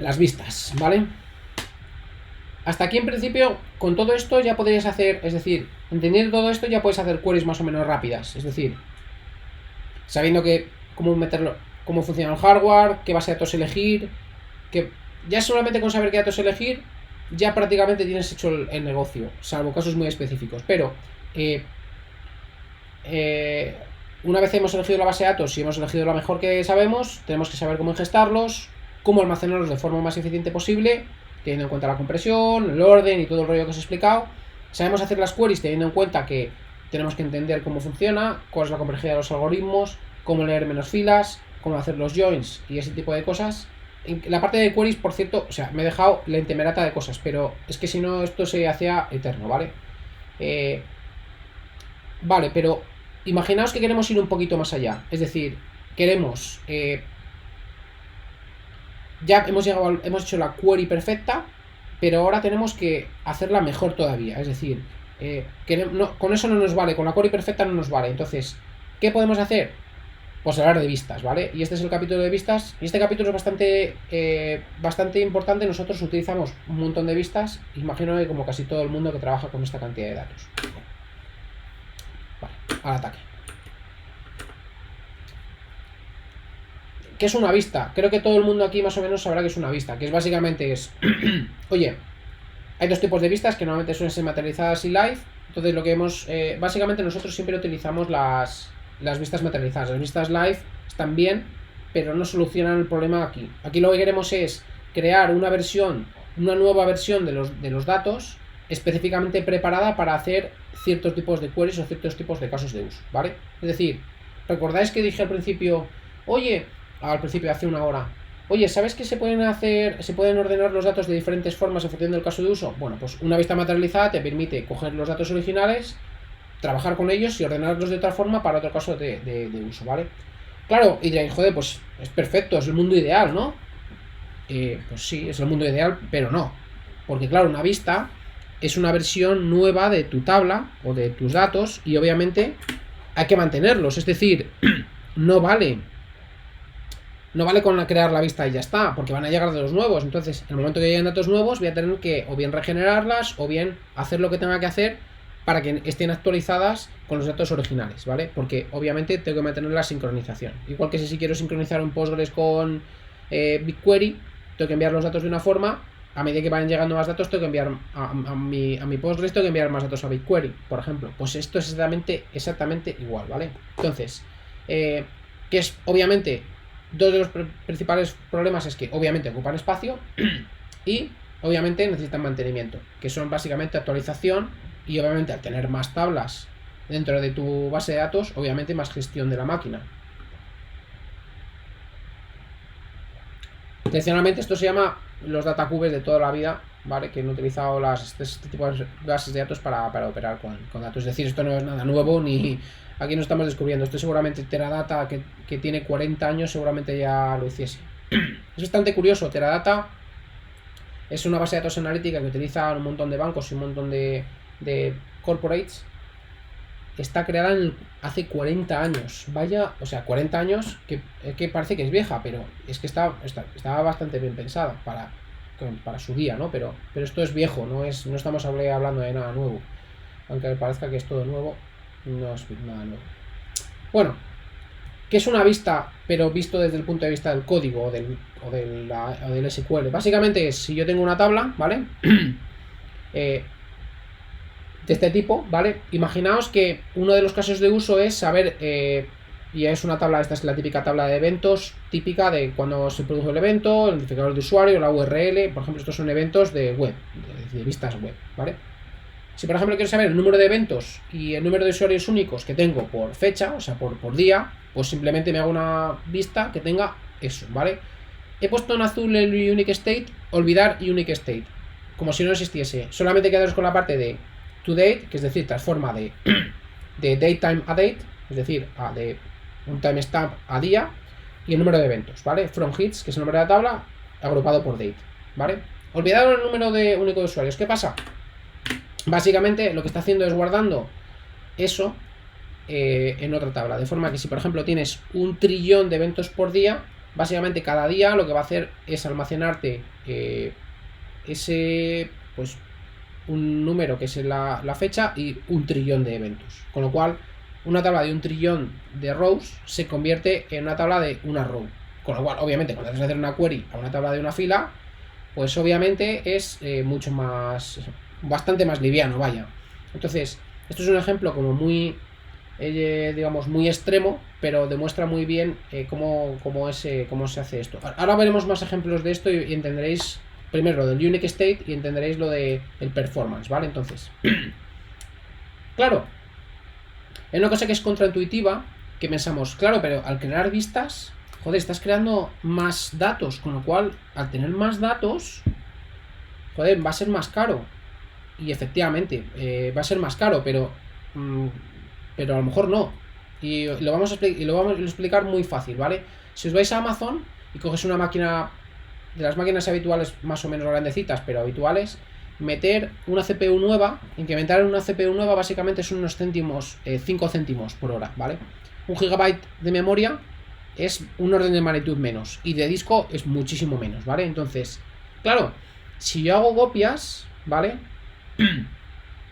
las vistas, ¿vale? Hasta aquí en principio, con todo esto ya podrías hacer, es decir, entendiendo todo esto ya puedes hacer queries más o menos rápidas, es decir, sabiendo que cómo meterlo, cómo funciona el hardware, qué base de datos elegir, que ya solamente con saber qué datos elegir ya prácticamente tienes hecho el negocio, salvo casos muy específicos, pero una vez hemos elegido la base de datos y hemos elegido lo mejor que sabemos, tenemos que saber cómo ingestarlos, cómo almacenarlos de forma más eficiente posible, teniendo en cuenta la compresión, el orden y todo el rollo que os he explicado. Sabemos hacer las queries teniendo en cuenta que tenemos que entender cómo funciona, cuál es la complejidad de los algoritmos, cómo leer menos filas, cómo hacer los joins y ese tipo de cosas. En la parte de queries, por cierto, o sea, me he dejado la intemerata de cosas, pero es que si no esto se hacía eterno, ¿vale? Vale, pero imaginaos que queremos ir un poquito más allá, es decir, queremos ya hemos hecho la query perfecta, pero ahora tenemos que hacerla mejor todavía. Es decir, con eso no nos vale, con la query perfecta no nos vale. Entonces, ¿qué podemos hacer? Pues hablar de vistas, ¿vale? Y este es el capítulo de vistas. Y este capítulo es bastante importante. Nosotros utilizamos un montón de vistas. Imagino que como casi todo el mundo que trabaja con esta cantidad de datos. Vale, al ataque. ¿Qué es una vista? Creo que todo el mundo aquí más o menos sabrá que es una vista, que es básicamente oye, hay dos tipos de vistas que normalmente suelen ser materializadas y live. Entonces lo que básicamente nosotros siempre utilizamos las vistas materializadas. Las vistas live están bien, pero no solucionan el problema aquí. Aquí lo que queremos es crear una nueva versión de los datos específicamente preparada para hacer ciertos tipos de queries o ciertos tipos de casos de uso, ¿vale? Es decir, ¿recordáis que dije al principio, hace una hora, oye, ¿sabes que se pueden ordenar los datos de diferentes formas en función del caso de uso? Bueno, pues una vista materializada te permite coger los datos originales, trabajar con ellos y ordenarlos de otra forma para otro caso de uso, ¿vale? Claro, y diréis, joder, pues es perfecto, es el mundo ideal, ¿no? Pues sí, es el mundo ideal, pero no. Porque claro, una vista es una versión nueva de tu tabla o de tus datos y obviamente hay que mantenerlos, es decir, no vale con crear la vista y ya está, porque van a llegar datos nuevos. Entonces, en el momento que lleguen datos nuevos, voy a tener que o bien regenerarlas o bien hacer lo que tenga que hacer para que estén actualizadas con los datos originales, ¿vale? Porque obviamente tengo que mantener la sincronización. Igual que si quiero sincronizar un Postgres con BigQuery, tengo que enviar los datos de una forma. A medida que vayan llegando más datos, tengo que enviar a mi Postgres, tengo que enviar más datos a BigQuery, por ejemplo. Pues esto es exactamente igual, ¿vale? Entonces, que es obviamente... Dos de los principales problemas es que obviamente ocupan espacio y obviamente necesitan mantenimiento, que son básicamente actualización y obviamente al tener más tablas dentro de tu base de datos, obviamente más gestión de la máquina. Tradicionalmente esto se llama los data cubes de toda la vida, ¿vale? Que han utilizado este tipo de bases de datos para operar con datos. Es decir, esto no es nada nuevo ni... Aquí no estamos descubriendo. Esto seguramente Teradata, que tiene 40 años, seguramente ya lo hiciese. Es bastante curioso. Teradata es una base de datos analítica que utiliza un montón de bancos y un montón de corporates. Está creada hace 40 años. Vaya, o sea, 40 años que parece que es vieja, pero es que estaba bastante bien pensada para su día, ¿no? Pero esto es viejo, no estamos hablando de nada nuevo. Aunque parezca que es todo nuevo, no es nada nuevo. Bueno, ¿qué es una vista, pero visto desde el punto de vista del código o del SQL? Básicamente es, si yo tengo una tabla, ¿vale? De este tipo, ¿vale? Imaginaos que uno de los casos de uso es saber, y es una tabla, esta es la típica tabla de eventos, típica de cuando se produjo el evento, el identificador de usuario, la URL, por ejemplo, estos son eventos de web, de vistas web, ¿vale? Si por ejemplo quiero saber el número de eventos y el número de usuarios únicos que tengo por fecha, o sea, por día, pues simplemente me hago una vista que tenga eso, ¿vale? He puesto en azul el unique state, olvidar unique state, como si no existiese. Solamente quedaros con la parte de to date, que es decir, transforma de datetime a date, es decir, de un timestamp a día, y el número de eventos, ¿vale? From hits, que es el número de la tabla, agrupado por date, ¿vale? Olvidaron el número único de usuarios. ¿Qué pasa? Básicamente lo que está haciendo es guardando eso en otra tabla, de forma que si por ejemplo tienes 1 trillón de eventos por día, básicamente cada día lo que va a hacer es almacenarte pues un número que es la fecha y 1 trillón de eventos. Con lo cual, una tabla de 1 trillón de rows se convierte en una tabla de una row. Con lo cual, obviamente, cuando haces hacer una query a una tabla de una fila, pues obviamente es mucho más, bastante más liviano, vaya. Entonces, esto es un ejemplo como muy, digamos, muy extremo, pero demuestra muy bien cómo se hace esto. Ahora veremos más ejemplos de esto y entenderéis primero lo del unique state y entenderéis lo del performance, ¿vale? Entonces, claro, hay una cosa que es contraintuitiva, que pensamos, claro, pero al crear vistas, joder, estás creando más datos, con lo cual, al tener más datos, joder, va a ser más caro. Y efectivamente, va a ser más caro, pero a lo mejor no. Y lo vamos a explicar muy fácil, ¿vale? Si os vais a Amazon y coges una máquina, de las máquinas habituales más o menos grandecitas, pero habituales, meter una CPU nueva, incrementar una CPU nueva básicamente son unos céntimos, 5 céntimos por hora, ¿vale? 1 GB de memoria es un orden de magnitud menos, y de disco es muchísimo menos, ¿vale? Entonces, claro, si yo hago copias, ¿vale?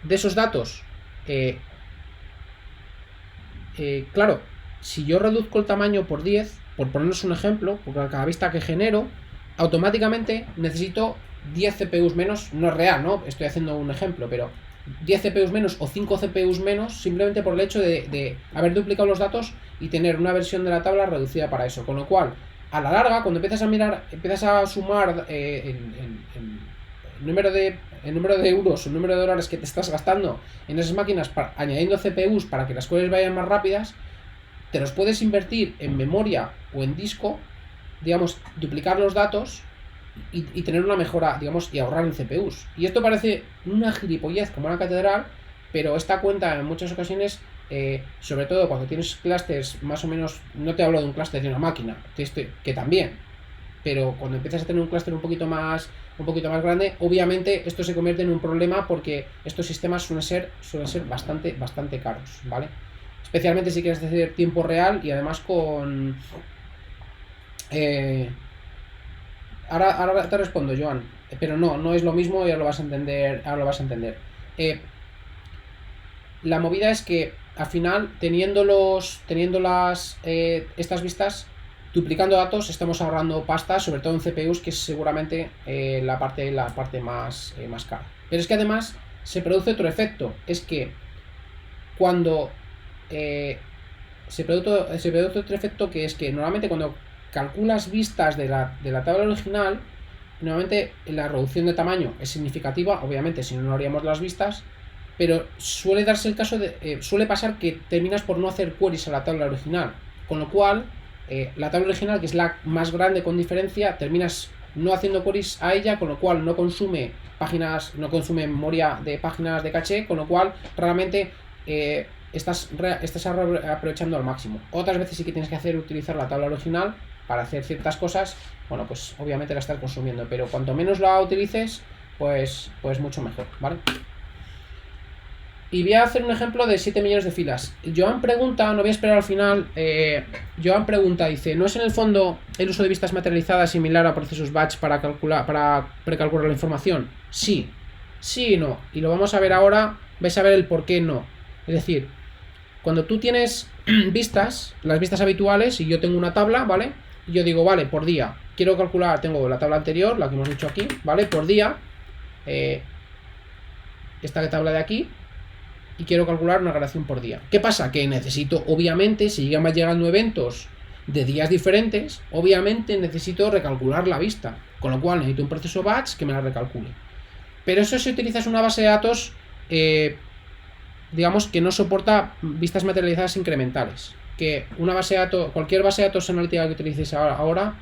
De esos datos, claro, si yo reduzco el tamaño por 10, por ponernos un ejemplo, porque a cada vista que genero, automáticamente necesito 10 CPUs menos, no es real, ¿no? Estoy haciendo un ejemplo, pero 10 CPUs menos o 5 CPUs menos simplemente por el hecho de haber duplicado los datos y tener una versión de la tabla reducida para eso. Con lo cual, a la larga, cuando empiezas a mirar, empiezas a sumar el número de euros o el número de dólares que te estás gastando en esas máquinas añadiendo CPUs para que las cosas vayan más rápidas, te los puedes invertir en memoria o en disco, digamos, duplicar los datos y tener una mejora, digamos, y ahorrar en CPUs. Y esto parece una gilipollez como una catedral, pero esta cuenta en muchas ocasiones, sobre todo cuando tienes clústeres más o menos, no te hablo de un clúster de una máquina, que también, pero cuando empiezas a tener un clúster un poquito más grande, obviamente esto se convierte en un problema porque estos sistemas suelen ser bastante caros, ¿vale? Especialmente si quieres hacer tiempo real y además con... Ahora te respondo, Joan, pero no es lo mismo y ahora lo vas a entender. La movida es que al final, teniendo estas vistas, duplicando datos, estamos ahorrando pasta, sobre todo en CPUs, que es seguramente la parte más cara. Pero es que además se produce otro efecto, es que cuando se produce otro efecto, que es que normalmente cuando calculas vistas de la tabla original, normalmente la reducción de tamaño es significativa, obviamente si no haríamos las vistas, pero suele darse el caso suele pasar que terminas por no hacer queries a la tabla original, con lo cual la tabla original, que es la más grande con diferencia, terminas no haciendo queries a ella, con lo cual no consume memoria de páginas de caché, con lo cual realmente estás aprovechando al máximo. Otras veces sí que tienes que utilizar la tabla original para hacer ciertas cosas, bueno, pues obviamente la estás consumiendo, pero cuanto menos la utilices, pues mucho mejor, ¿vale? Y voy a hacer un ejemplo de 7 millones de filas. Joan pregunta, no voy a esperar al final, Joan pregunta, dice, ¿no es en el fondo el uso de vistas materializadas similar a procesos batch para precalcular la información? Sí y no, y lo vamos a ver ahora, vais a ver el por qué no. Es decir, cuando tú tienes vistas, las vistas habituales, y yo tengo una tabla, ¿vale? Y yo digo, vale, por día, quiero calcular, tengo la tabla anterior, la que hemos dicho aquí, ¿vale? Por día, esta tabla de aquí, y quiero calcular una relación por día. ¿Qué pasa? Que necesito, obviamente, si llegan llegando eventos de días diferentes, obviamente necesito recalcular la vista, con lo cual necesito un proceso batch que me la recalcule. Pero eso si utilizas una base de datos, digamos que no soporta vistas materializadas incrementales. Que una base de datos, cualquier base de datos analítica que utilices ahora,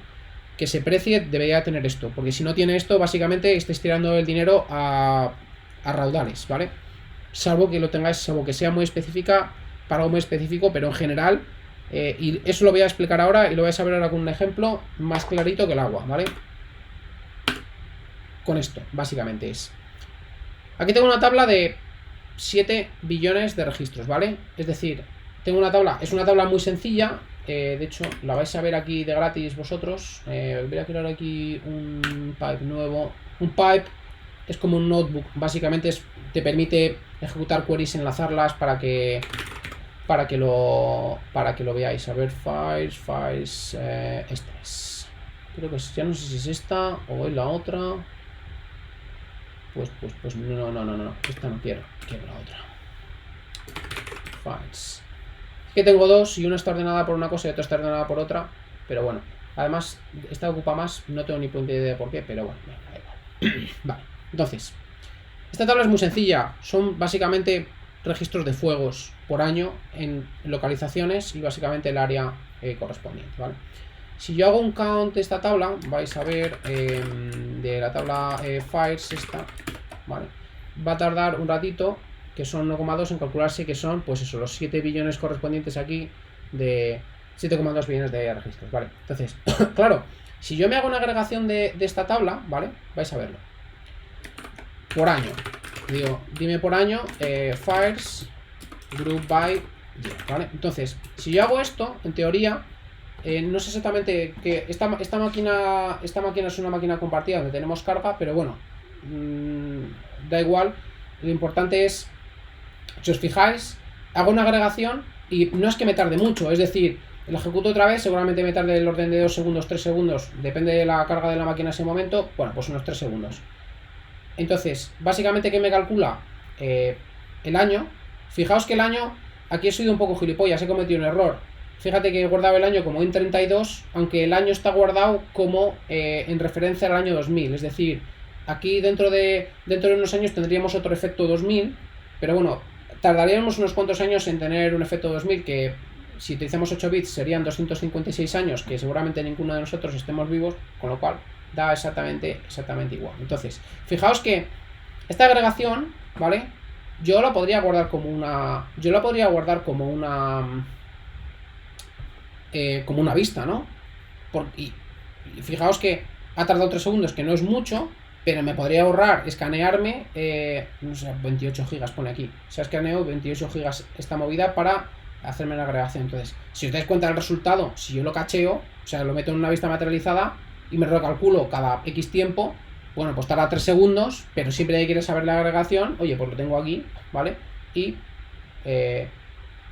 que se precie, debería tener esto, porque si no tiene esto, básicamente estáis tirando el dinero a raudales, ¿vale? Salvo que lo tengáis, salvo que sea muy específica para algo muy específico, pero en general, y eso lo voy a explicar ahora y lo vais a ver ahora con un ejemplo más clarito que el agua, ¿vale? Con esto, básicamente es. Aquí tengo una tabla de 7 billones de registros, ¿vale? Es decir, tengo una tabla, es una tabla muy sencilla, de hecho, la vais a ver aquí de gratis vosotros. Voy a crear aquí un pipe nuevo. Un pipe es como un notebook. Básicamente te permite ejecutar queries, enlazarlas para que lo veáis. A ver, files, esta es. Creo que ya no sé si es esta o es la otra. Pues no. Esta no quiero la otra. Files. Es que tengo dos y una está ordenada por una cosa y otra está ordenada por otra. Pero bueno, además esta ocupa más. No tengo ni puta idea de por qué, pero bueno, da igual. Vale, entonces, esta tabla es muy sencilla. Son básicamente registros de fuegos por año en localizaciones y básicamente el área correspondiente, ¿vale? Si yo hago un count de esta tabla, vais a ver de la tabla fires esta, ¿vale? Va a tardar un ratito, que son 1,2 en calcularse, que son, pues eso, los 7 billones correspondientes aquí de 7,2 billones de registros, ¿vale? Entonces, claro, si yo me hago una agregación de esta tabla, ¿vale? Vais a verlo. Por año. Digo, dime por año, fires, group by year, ¿vale? Entonces, si yo hago esto, en teoría, no sé exactamente que esta máquina es una máquina compartida donde tenemos carga, pero bueno, da igual. Lo importante es, si os fijáis, hago una agregación y no es que me tarde mucho, es decir, lo ejecuto otra vez, seguramente me tarde el orden de 2 segundos, 3 segundos, depende de la carga de la máquina en ese momento, bueno, pues unos 3 segundos. Entonces, básicamente, ¿qué me calcula? El año. Fijaos que el año, aquí he sido un poco gilipollas, he cometido un error. Fíjate que he guardado el año como en 32, aunque el año está guardado como en referencia al año 2000. Es decir, aquí dentro de unos años tendríamos otro efecto 2000, pero bueno, tardaríamos unos cuantos años en tener un efecto 2000 que, si utilizamos 8 bits, serían 256 años, que seguramente ninguno de nosotros estemos vivos, con lo cual da exactamente igual. Entonces, fijaos que esta agregación, ¿vale? Yo la podría guardar como una como una vista, ¿no? Y fijaos que ha tardado 3 segundos, que no es mucho, pero me podría ahorrar escanearme, no sé, 28 gigas pone aquí. Se ha escaneado 28 gigas esta movida para hacerme la agregación. Entonces, si os dais cuenta del resultado, si yo lo cacheo, o sea, lo meto en una vista materializada y me recalculo cada X tiempo, bueno, pues tarda 3 segundos, pero siempre que quieres saber la agregación, oye, pues lo tengo aquí, ¿vale? Y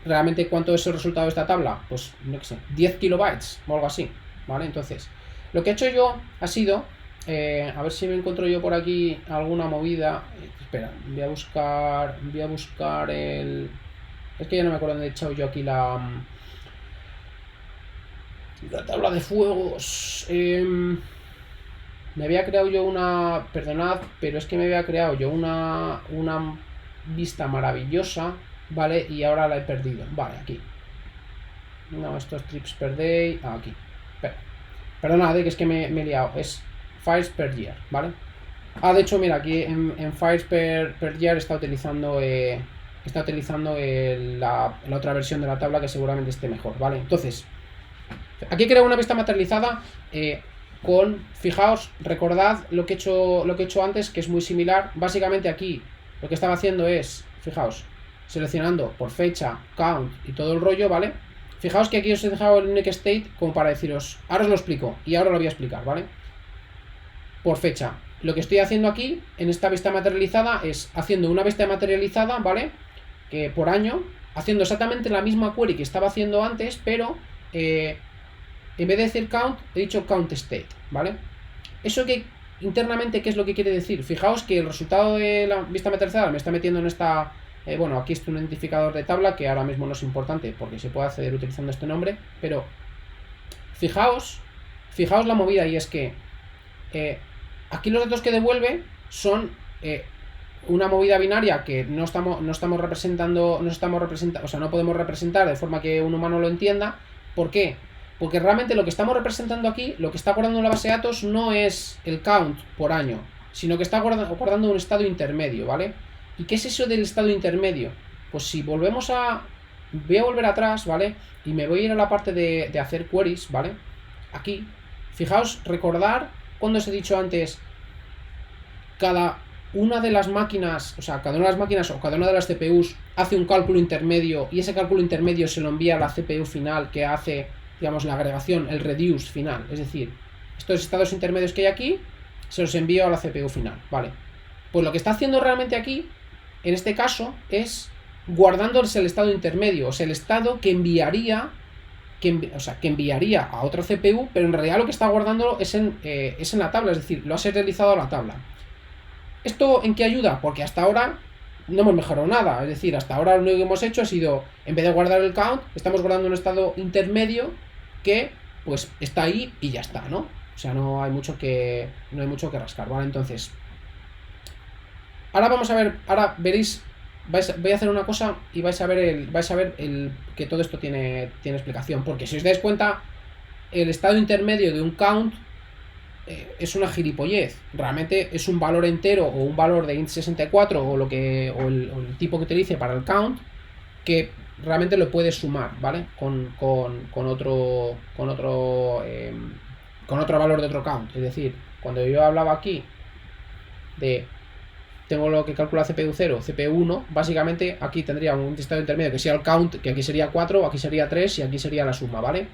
realmente, ¿cuánto es el resultado de esta tabla? Pues, no sé, 10 kilobytes o algo así, ¿vale? Entonces, lo que he hecho yo ha sido, a ver si me encuentro yo por aquí alguna movida. Espera, voy a buscar el... Es que ya no me acuerdo dónde he echado yo aquí la tabla de fuegos. Me había creado yo una... Perdonad, pero es que me había creado yo una vista maravillosa, ¿vale? Y ahora la he perdido. Vale, aquí. No, estos trips per day. Aquí. Perdonad, que es que me he liado. Es fires per year, ¿vale? De hecho, mira, aquí en fires per year está utilizando la otra versión de la tabla, que seguramente esté mejor, ¿vale? Entonces, aquí creo una vista materializada fijaos, recordad lo que he hecho antes, que es muy similar. Básicamente aquí lo que estaba haciendo es, fijaos, seleccionando por fecha, count y todo el rollo, ¿vale? Fijaos que aquí os he dejado el unique state como para deciros, ahora os lo explico y ahora lo voy a explicar, ¿vale? Por fecha. Lo que estoy haciendo aquí, en esta vista materializada, es haciendo una vista materializada, ¿vale? Que por año, haciendo exactamente la misma query que estaba haciendo antes, pero en vez de decir count, he dicho count state, ¿vale? Eso que internamente, ¿qué es lo que quiere decir? Fijaos que el resultado de la vista materializada me está metiendo en esta... bueno, aquí está un identificador de tabla que ahora mismo no es importante porque se puede acceder utilizando este nombre, pero fijaos la movida, y es que aquí los datos que devuelve son una movida binaria que no estamos representando, o sea, no podemos representar de forma que un humano lo entienda. ¿Por qué? Porque realmente lo que estamos representando aquí, lo que está guardando en la base de datos, no es el count por año, sino que está guardando un estado intermedio, ¿vale? ¿Y qué es eso del estado intermedio? Pues si volvemos voy a volver atrás, ¿vale? Y me voy a ir a la parte de hacer queries, ¿vale? Aquí, fijaos, recordar cuando os he dicho antes, cada una de las máquinas, o sea, cada una de las máquinas o cada una de las CPUs hace un cálculo intermedio y ese cálculo intermedio se lo envía a la CPU final, que hace digamos, la agregación, el reduce final. Es decir, estos estados intermedios que hay aquí, se los envío a la CPU final, ¿vale? Pues lo que está haciendo realmente aquí, en este caso, es guardándose el estado intermedio, o sea, el estado que enviaría, que enviaría a otra CPU, pero en realidad lo que está guardando es en la tabla, es decir, lo ha serializado a la tabla. ¿Esto en qué ayuda? Porque hasta ahora no hemos mejorado nada, es decir, hasta ahora lo único que hemos hecho ha sido, en vez de guardar el count, estamos guardando un estado intermedio que, pues, está ahí y ya está, ¿no? O sea, no hay mucho que rascar, ¿vale? Entonces, ahora vamos a ver, ahora veréis, voy a hacer una cosa y vais a ver que todo esto tiene explicación, porque si os dais cuenta, el estado intermedio de un count es una gilipollez. Realmente es un valor entero o un valor de int64 o el tipo que utilice para el count, que realmente lo puedes sumar, ¿vale? Con otro valor de otro count. Es decir, cuando yo hablaba aquí de tengo lo que calcula CPU 0, CPU 1, básicamente aquí tendría un estado intermedio que sea el count, que aquí sería 4, aquí sería 3 y aquí sería la suma, ¿vale?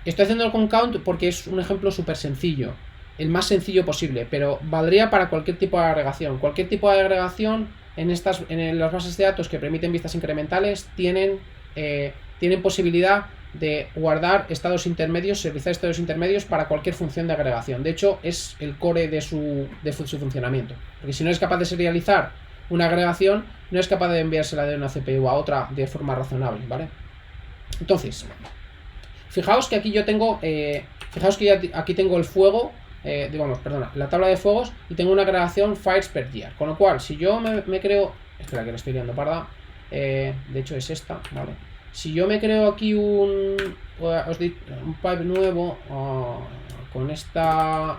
Estoy haciéndolo con count porque es un ejemplo súper sencillo, el más sencillo posible, pero valdría para cualquier tipo de agregación. Cualquier tipo de agregación en las bases de datos que permiten vistas incrementales tienen posibilidad de guardar estados intermedios, serializar estados intermedios para cualquier función de agregación. De hecho, es el core de su funcionamiento. Porque si no es capaz de serializar una agregación, no es capaz de enviársela de una CPU a otra de forma razonable, ¿vale? Entonces, fijaos que aquí yo tengo, aquí tengo el fuego, la tabla de fuegos, y tengo una agregación fires per year. Con lo cual, si yo me creo, espera que le estoy liando parda, de hecho es esta, ¿vale? Si yo me creo aquí un pipe nuevo con esta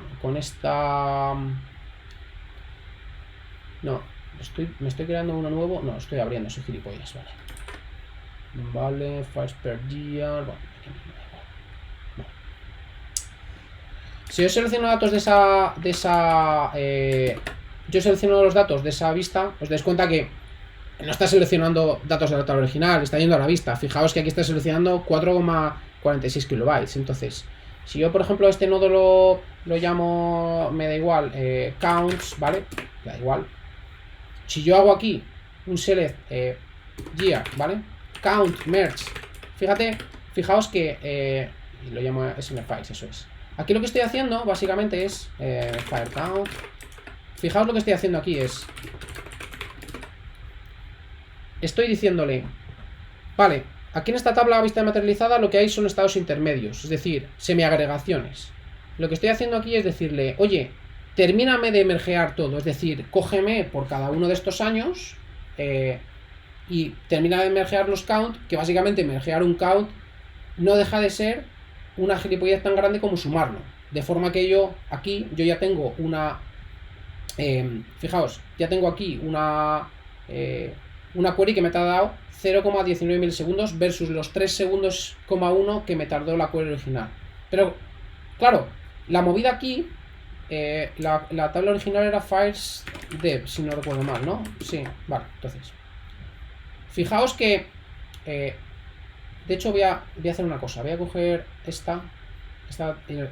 no, me estoy creando uno nuevo, no, estoy abriendo, soy gilipollas, vale, fires per year, si yo selecciono datos yo selecciono los datos de esa vista, os dais cuenta que no está seleccionando datos de la tabla original, está yendo a la vista. Fijaos que aquí está seleccionando 4,46 kilobytes. Entonces, si yo, por ejemplo, este nodo lo llamo, me da igual, counts, ¿vale? Da igual. Si yo hago aquí un select year, ¿vale? Count, merge. Fijaos que lo llamo smfiles, eso es. Aquí lo que estoy haciendo, básicamente, es fire count. Fijaos lo que estoy haciendo aquí es... Estoy diciéndole, vale, aquí en esta tabla vista materializada lo que hay son estados intermedios, es decir, semiagregaciones. Lo que estoy haciendo aquí es decirle, oye, termíname de mergear todo, es decir, cógeme por cada uno de estos años y termina de mergear los count, que básicamente mergear un count no deja de ser una gilipollez tan grande como sumarlo. De forma que yo ya tengo una... fijaos, ya tengo aquí una query que me ha tardado 0,19 milisegundos versus los 3 segundos, que me tardó la query original. Pero, claro, la movida aquí, la tabla original era files dev, si no recuerdo mal, ¿no? Sí, vale, entonces. Fijaos que, de hecho voy a hacer una cosa, voy a coger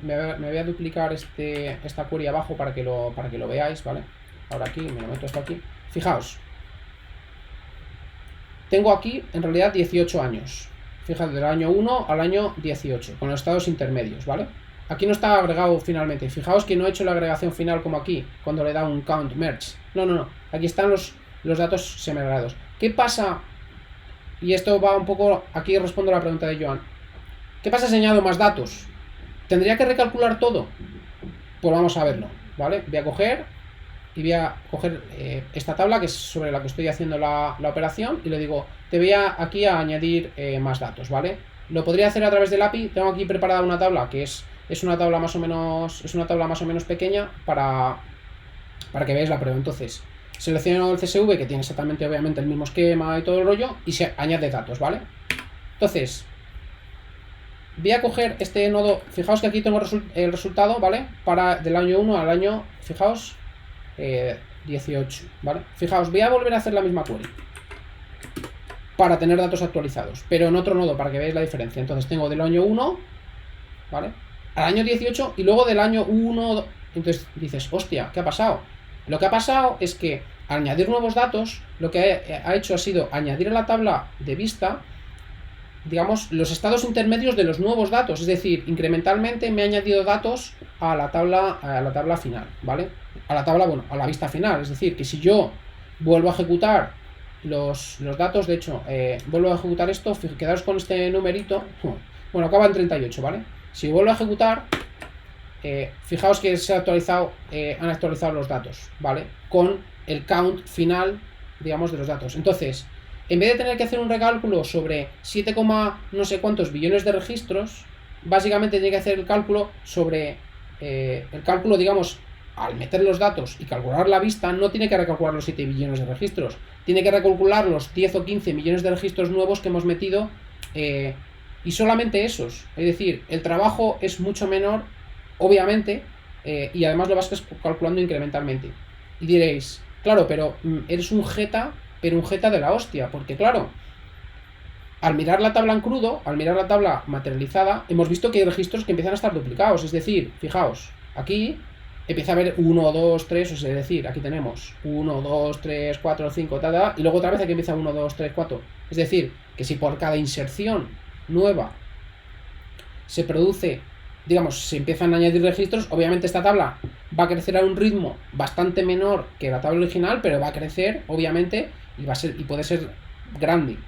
me voy a duplicar esta query abajo para que lo veáis, ¿vale? Ahora aquí, me lo meto esto aquí. Fijaos. Tengo aquí, en realidad, 18 años. Fíjate, del año 1 al año 18, con los estados intermedios, ¿vale? Aquí no está agregado finalmente. Fijaos que no he hecho la agregación final como aquí, cuando le da un count merge. No. Aquí están los datos semiagregados. ¿Qué pasa? Y esto va un poco... Aquí respondo a la pregunta de Joan. ¿Qué pasa si añado más datos? ¿Tendría que recalcular todo? Pues vamos a verlo, ¿vale? Voy a coger esta tabla, que es sobre la que estoy haciendo la operación, y le digo, te voy aquí a añadir más datos, ¿vale? Lo podría hacer a través del API. Tengo aquí preparada una tabla que es una tabla más o menos pequeña para que veáis la prueba. Entonces, selecciono el CSV, que tiene exactamente, obviamente, el mismo esquema y todo el rollo, y se añade datos, ¿vale? Entonces, voy a coger este nodo. Fijaos que aquí tengo el resultado, ¿vale? Del año 1 al año, fijaos, 18, ¿vale? Fijaos, voy a volver a hacer la misma query para tener datos actualizados, pero en otro nodo, para que veáis la diferencia. Entonces tengo del año 1 ¿vale? Al año 18 y luego del año 1, entonces dices, hostia, ¿qué ha pasado? Lo que ha pasado es que al añadir nuevos datos, lo que ha hecho ha sido añadir a la tabla de vista, digamos, los estados intermedios de los nuevos datos, es decir, incrementalmente me ha añadido datos a la tabla final, ¿vale? A la tabla, bueno, a la vista final, es decir, que si yo vuelvo a ejecutar los datos, de hecho, vuelvo a ejecutar esto, quedaos con este numerito, bueno, acaba en 38, ¿vale? Si vuelvo a ejecutar, fijaos que se ha actualizado, han actualizado los datos, ¿vale? Con el count final, digamos, de los datos. Entonces, en vez de tener que hacer un recálculo sobre 7, no sé cuántos billones de registros, básicamente tiene que hacer el cálculo sobre, digamos, al meter los datos y calcular la vista, no tiene que recalcular los 7 billones de registros, tiene que recalcular los 10 o 15 millones de registros nuevos que hemos metido, y solamente esos. Es decir, el trabajo es mucho menor, obviamente, y además lo vas calculando incrementalmente. Y diréis, claro, pero eres un jeta, pero un jeta de la hostia, porque claro, al mirar la tabla en crudo, al mirar la tabla materializada, hemos visto que hay registros que empiezan a estar duplicados. Es decir, fijaos, aquí empieza a haber 1, 2, 3, es decir, aquí tenemos 1, 2, 3, 4, 5, y luego otra vez aquí empieza 1, 2, 3, 4. Es decir, que si por cada inserción nueva se produce, digamos, se empiezan a añadir registros, obviamente esta tabla va a crecer a un ritmo bastante menor que la tabla original, pero va a crecer, obviamente, y puede ser grande.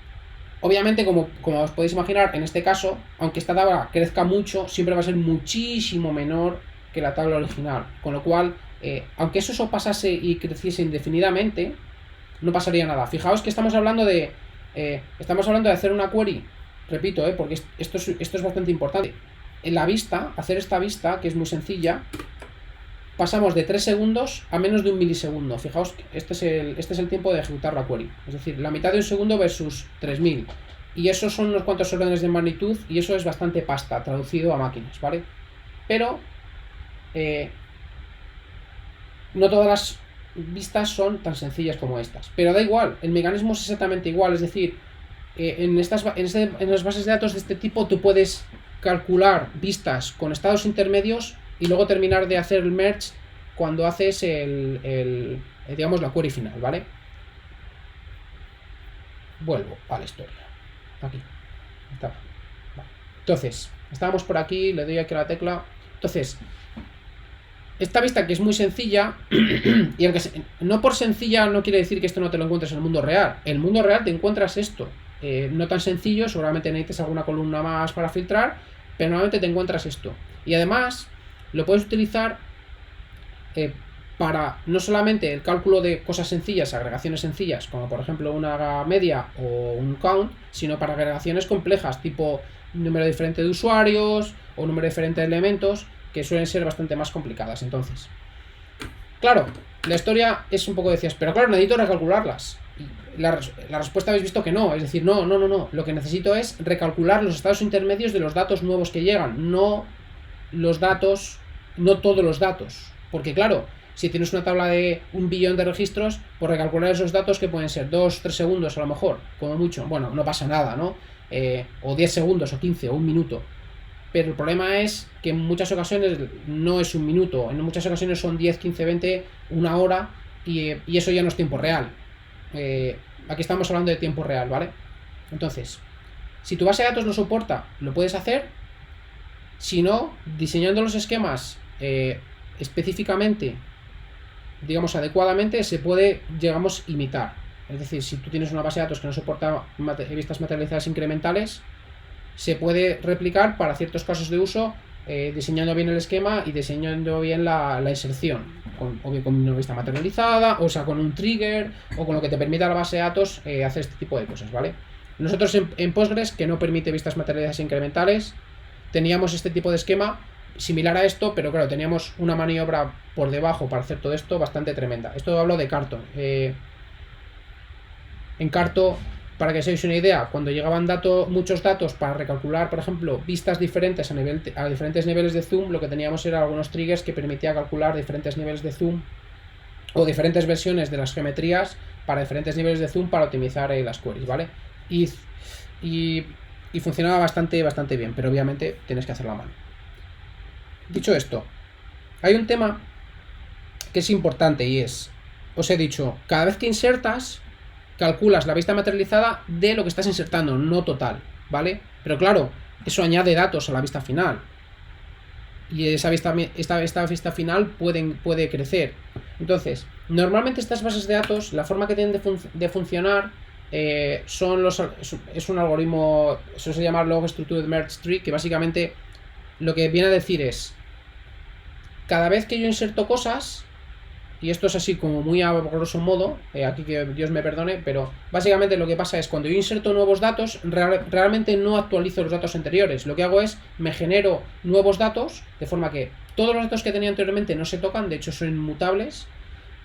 Obviamente, como os podéis imaginar, en este caso, aunque esta tabla crezca mucho, siempre va a ser muchísimo menor que la tabla original. Con lo cual, aunque eso pasase y creciese indefinidamente, no pasaría nada. Fijaos que estamos hablando de hacer una query, repito, porque esto es bastante importante. En la vista, hacer esta vista, que es muy sencilla, pasamos de 3 segundos a menos de un milisegundo. Fijaos que este es el tiempo de ejecutar la query. Es decir, la mitad de un segundo versus 3000. Y esos son unos cuantos órdenes de magnitud y eso es bastante pasta, traducido a máquinas, ¿vale? Pero no todas las vistas son tan sencillas como estas. Pero da igual, el mecanismo es exactamente igual. Es decir, en las bases de datos de este tipo tú puedes calcular vistas con estados intermedios y luego terminar de hacer el merge cuando haces digamos, la query final, ¿vale? Vuelvo a la historia. Aquí. Está. Vale. Entonces, estábamos por aquí, le doy aquí a la tecla. Entonces, esta vista que es muy sencilla, y aunque no por sencilla no quiere decir que esto no te lo encuentres en el mundo real. En el mundo real te encuentras esto. No tan sencillo, seguramente necesites alguna columna más para filtrar, pero normalmente te encuentras esto. Y además lo puedes utilizar para no solamente el cálculo de cosas sencillas, agregaciones sencillas, como por ejemplo una media o un count, sino para agregaciones complejas, tipo número diferente de usuarios o número diferente de elementos, que suelen ser bastante más complicadas. Entonces, claro, la historia es un poco, decías, pero claro, necesito recalcularlas. La respuesta habéis visto que no, es decir, no. Lo que necesito es recalcular los estados intermedios de los datos nuevos que llegan, no todos los datos. Porque claro, si tienes una tabla de 1 billón de registros, pues recalcular esos datos que pueden ser 2, 3 segundos a lo mejor, como mucho. Bueno, no pasa nada, ¿no? O 10 segundos, o 15, o 1 minuto. Pero el problema es que en muchas ocasiones no es 1 minuto, en muchas ocasiones son 10, 15, 20, 1 hora, y eso ya no es tiempo real. Aquí estamos hablando de tiempo real, ¿vale? Entonces, si tu base de datos lo soporta, lo puedes hacer. Si no, diseñando los esquemas específicamente, digamos adecuadamente, se puede, digamos, imitar. Es decir, si tú tienes una base de datos que no soporta vistas materializadas incrementales, se puede replicar para ciertos casos de uso, diseñando bien el esquema y diseñando bien la inserción, o bien con una vista materializada, o sea, con un trigger, o con lo que te permita la base de datos hacer este tipo de cosas, ¿vale? Nosotros en Postgres, que no permite vistas materializadas incrementales, teníamos este tipo de esquema similar a esto, pero claro, teníamos una maniobra por debajo para hacer todo esto bastante tremenda. Esto hablo de Carto. En Carto, para que os hagáis una idea, cuando llegaban muchos datos para recalcular, por ejemplo, vistas diferentes a diferentes niveles de zoom, lo que teníamos era algunos triggers que permitían calcular diferentes niveles de zoom o diferentes versiones de las geometrías para diferentes niveles de zoom para optimizar las queries, ¿vale? Y funcionaba bastante bien, pero obviamente tienes que hacerlo a mano. dicho esto, hay un tema que es importante y es, os he dicho, cada vez que insertas, calculas la vista materializada de lo que estás insertando, no total, ¿vale? Pero claro, eso añade datos a la vista final. Y esta vista final puede crecer. Entonces, normalmente estas bases de datos, la forma que tienen de funcionar es un algoritmo, eso se llama Log Structured Merge Tree, que básicamente lo que viene a decir es, cada vez que yo inserto cosas, y esto es así como muy a grosso modo, aquí que Dios me perdone, pero básicamente lo que pasa es cuando yo inserto nuevos datos, realmente no actualizo los datos anteriores. Lo que hago es, me genero nuevos datos, de forma que todos los datos que tenía anteriormente no se tocan, de hecho son inmutables.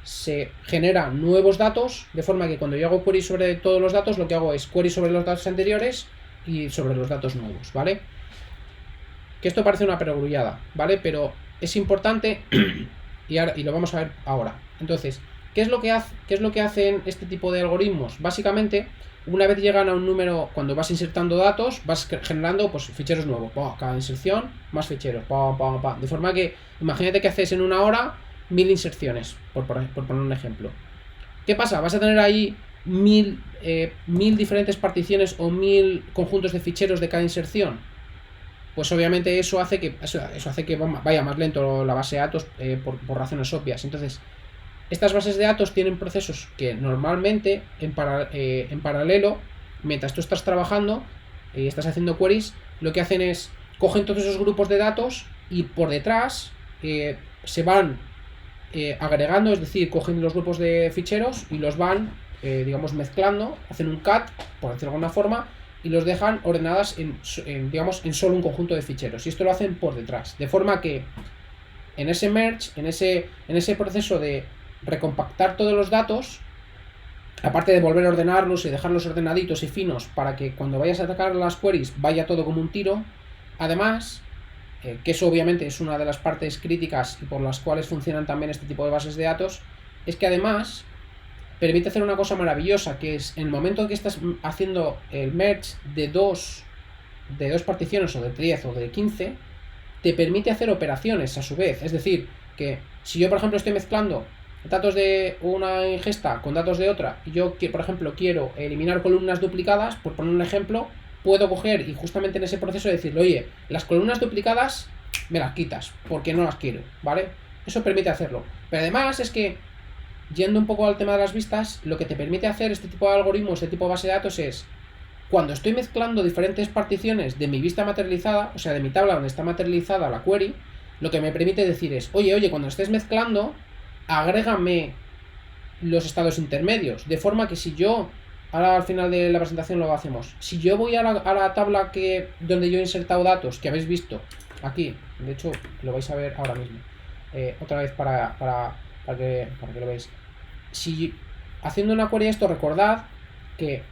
Se generan nuevos datos, de forma que cuando yo hago query sobre todos los datos, lo que hago es query sobre los datos anteriores y sobre los datos nuevos, ¿vale? Que esto parece una perogrullada, ¿vale? Pero es importante y lo vamos a ver ahora. Entonces, ¿qué es lo que hacen este tipo de algoritmos? Básicamente, una vez llegan a un número, cuando vas insertando datos, vas generando pues ficheros nuevos. Cada inserción, más ficheros. De forma que, imagínate que haces en una hora 1000 inserciones, por poner un ejemplo. ¿Qué pasa? Vas a tener ahí 1000 diferentes particiones o 1000 conjuntos de ficheros de cada inserción. Pues obviamente eso hace que vaya más lento la base de datos por razones obvias. Entonces, estas bases de datos tienen procesos que normalmente en paralelo, mientras tú estás trabajando y estás haciendo queries, lo que hacen es cogen todos esos grupos de datos y por detrás se van agregando, es decir, cogen los grupos de ficheros y los van, digamos, mezclando, hacen un cut, por decirlo de alguna forma, y los dejan ordenadas en solo un conjunto de ficheros. Y esto lo hacen por detrás. De forma que en ese merge, en ese proceso de recompactar todos los datos, aparte de volver a ordenarlos y dejarlos ordenaditos y finos para que cuando vayas a atacar las queries vaya todo como un tiro, además, que eso obviamente es una de las partes críticas y por las cuales funcionan también este tipo de bases de datos, es que además permite hacer una cosa maravillosa, que es en el momento en que estás haciendo el merge de dos particiones, o de 10 o de 15, te permite hacer operaciones a su vez. Es decir, que si yo por ejemplo estoy mezclando datos de una ingesta con datos de otra, y yo por ejemplo quiero eliminar columnas duplicadas, por poner un ejemplo, puedo coger y justamente en ese proceso decirle, oye, las columnas duplicadas me las quitas, porque no las quiero, ¿vale? Eso permite hacerlo. Pero además es que, yendo un poco al tema de las vistas, lo que te permite hacer este tipo de algoritmos, este tipo de base de datos es, cuando estoy mezclando diferentes particiones de mi vista materializada, o sea, de mi tabla donde está materializada la query, lo que me permite decir es, oye, cuando estés mezclando, agrégame los estados intermedios, de forma que si yo, ahora al final de la presentación lo hacemos, si yo voy a la tabla donde yo he insertado datos, que habéis visto aquí, de hecho lo vais a ver ahora mismo, otra vez para que lo veáis. Si haciendo una query esto, recordad que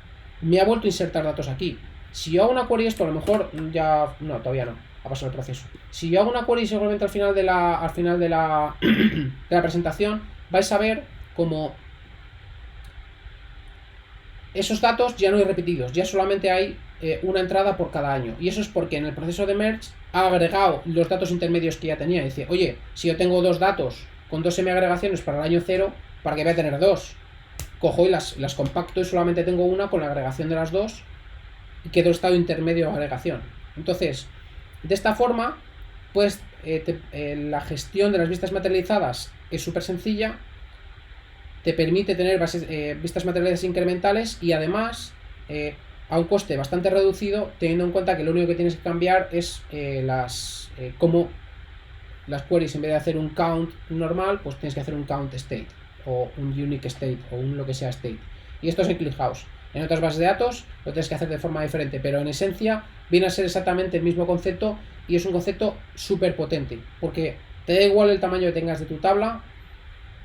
me ha vuelto a insertar datos aquí. Si yo hago una query esto, a lo mejor ya... No, todavía no. Ha pasado el proceso. Si yo hago una query seguramente al final de la presentación, vais a ver como esos datos ya no hay repetidos, ya solamente hay una entrada por cada año. Y eso es porque en el proceso de merge ha agregado los datos intermedios que ya tenía. Dice, oye, si yo tengo dos datos con 2 semi-agregaciones para el año 0, ¿para qué voy a tener 2? Cojo y las compacto y solamente tengo una con la agregación de las 2 y quedo el estado intermedio de agregación. Entonces, de esta forma, pues la gestión de las vistas materializadas es súper sencilla, te permite tener vistas materializadas incrementales y además a un coste bastante reducido, teniendo en cuenta que lo único que tienes que cambiar es cómo las queries, en vez de hacer un count normal, pues tienes que hacer un count state o un unique state o un lo que sea state. Y esto es en ClickHouse. En otras bases de datos lo tienes que hacer de forma diferente, pero en esencia viene a ser exactamente el mismo concepto y es un concepto súper potente, porque te da igual el tamaño que tengas de tu tabla,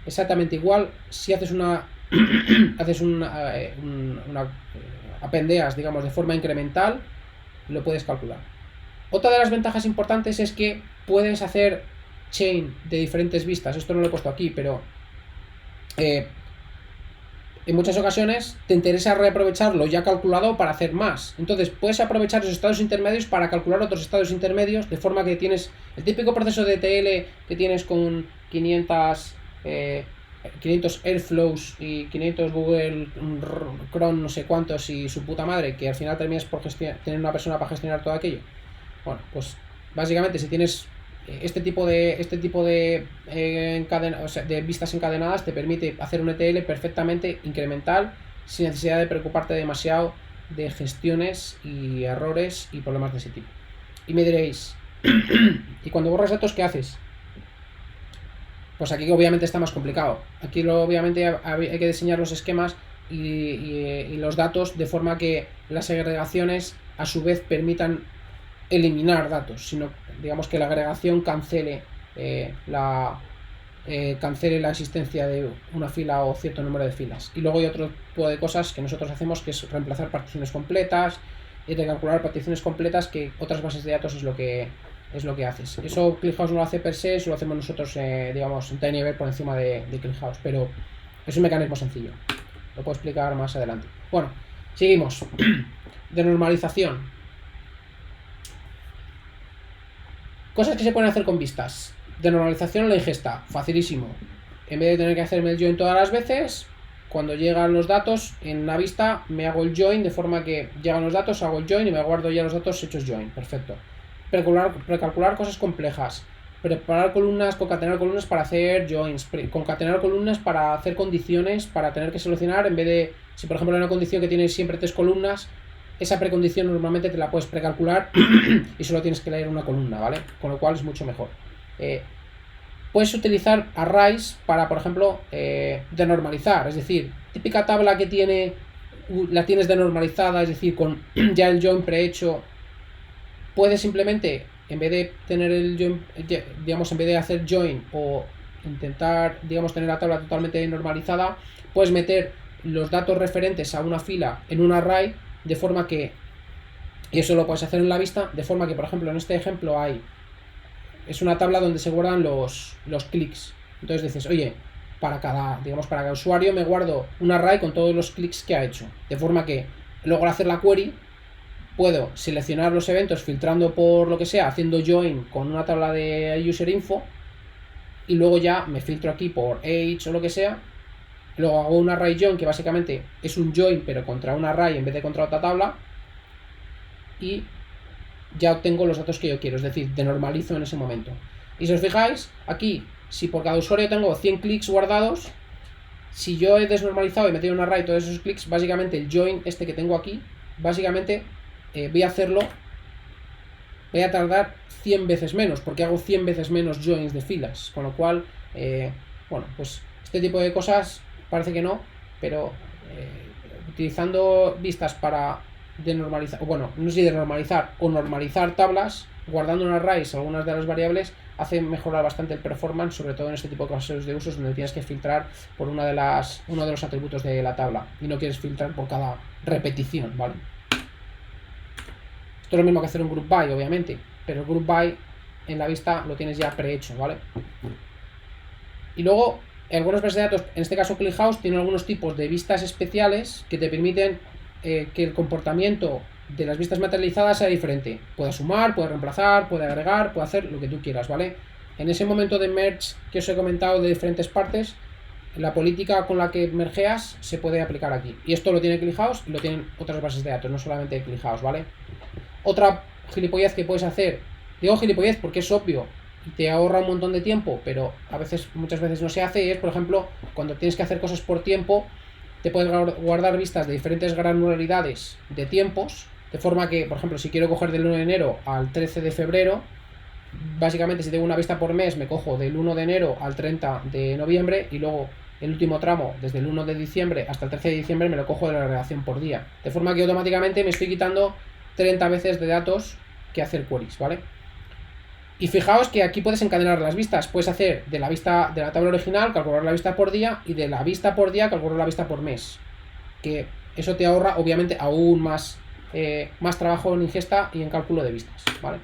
exactamente igual. Si haces apendeas, digamos, de forma incremental, lo puedes calcular. Otra de las ventajas importantes es que puedes hacer chain de diferentes vistas. Esto no lo he puesto aquí, pero en muchas ocasiones te interesa reaprovechar lo ya calculado para hacer más. Entonces puedes aprovechar los estados intermedios para calcular otros estados intermedios, de forma que tienes el típico proceso de ETL que tienes con 500 Airflows y 500 Google Chrome no sé cuántos y su puta madre, que al final terminas por tener una persona para gestionar todo aquello. Bueno, pues básicamente si tienes este tipo de de vistas encadenadas, te permite hacer un ETL perfectamente incremental sin necesidad de preocuparte demasiado de gestiones y errores y problemas de ese tipo. Y me diréis, ¿y cuando borras datos qué haces? Pues aquí obviamente está más complicado. Aquí obviamente hay que diseñar los esquemas y los datos de forma que las agregaciones a su vez permitan eliminar datos, sino digamos que la agregación cancele la existencia de una fila o cierto número de filas. Y luego hay otro tipo de cosas que nosotros hacemos, que es reemplazar particiones completas y recalcular particiones completas, que otras bases de datos es lo que haces. Eso ClickHouse no lo hace per se, eso lo hacemos nosotros, digamos, en nivel por encima de ClickHouse, pero es un mecanismo sencillo. Lo puedo explicar más adelante. Bueno, seguimos. De normalización. Cosas que se pueden hacer con vistas. De normalización en la ingesta. Facilísimo. En vez de tener que hacerme el join todas las veces, cuando llegan los datos en la vista me hago el join, de forma que llegan los datos, hago el join y me guardo ya los datos hechos join. Perfecto. Precalcular cosas complejas. Preparar columnas, concatenar columnas para hacer joins. Concatenar columnas para hacer condiciones, para tener que seleccionar, en vez de, si por ejemplo hay una condición que tiene siempre 3 columnas, esa precondición normalmente te la puedes precalcular y solo tienes que leer una columna, ¿vale? Con lo cual es mucho mejor. Puedes utilizar arrays para, por ejemplo, denormalizar, es decir, típica tabla que tiene, la tienes denormalizada, es decir, con ya el join prehecho, puedes simplemente, en vez de tener el join, digamos, en vez de hacer join o intentar, digamos, tener la tabla totalmente normalizada, puedes meter los datos referentes a una fila en un array, de forma que, y eso lo puedes hacer en la vista, de forma que, por ejemplo, en este ejemplo es una tabla donde se guardan los clics. Entonces dices, oye, para cada usuario me guardo un array con todos los clics que ha hecho, de forma que luego al hacer la query puedo seleccionar los eventos filtrando por lo que sea, haciendo join con una tabla de user info, y luego ya me filtro aquí por age o lo que sea. Luego hago un array join, que básicamente es un join pero contra un array en vez de contra otra tabla, y ya obtengo los datos que yo quiero, es decir, denormalizo en ese momento. Y si os fijáis, aquí, si por cada usuario tengo 100 clics guardados, si yo he desnormalizado y metido en un array todos esos clics, básicamente el join este que tengo aquí, básicamente voy a tardar 100 veces menos, porque hago 100 veces menos joins de filas, con lo cual, bueno, pues este tipo de cosas parece que no, pero utilizando vistas para denormalizar, bueno, no sé si denormalizar o normalizar tablas, guardando en arrays algunas de las variables, hace mejorar bastante el performance, sobre todo en este tipo de casos de usos donde tienes que filtrar por uno de los atributos de la tabla y no quieres filtrar por cada repetición, ¿vale? Esto es lo mismo que hacer un group by, obviamente, pero el group by en la vista lo tienes ya prehecho, ¿vale? Y luego, algunas bases de datos, en este caso ClickHouse, tiene algunos tipos de vistas especiales que te permiten que el comportamiento de las vistas materializadas sea diferente. Puede sumar, puede reemplazar, puede agregar, puede hacer lo que tú quieras, ¿vale? En ese momento de merge que os he comentado de diferentes partes, la política con la que mergeas se puede aplicar aquí. Y esto lo tiene ClickHouse y lo tienen otras bases de datos, no solamente ClickHouse, ¿vale? Otra gilipollez que puedes hacer, digo gilipollez porque es obvio y te ahorra un montón de tiempo, pero muchas veces no se hace, es, por ejemplo, cuando tienes que hacer cosas por tiempo, te puedes guardar vistas de diferentes granularidades de tiempos, de forma que, por ejemplo, si quiero coger del 1 de enero al 13 de febrero, básicamente si tengo una vista por mes, me cojo del 1 de enero al 30 de noviembre y luego el último tramo, desde el 1 de diciembre hasta el 13 de diciembre, me lo cojo de la relación por día. De forma que automáticamente me estoy quitando 30 veces de datos que hacer queries, ¿vale? Y fijaos que aquí puedes encadenar las vistas. Puedes hacer de la vista de la tabla original, calcular la vista por día, y de la vista por día, calcular la vista por mes. Que eso te ahorra, obviamente, aún más trabajo en ingesta y en cálculo de vistas, ¿vale?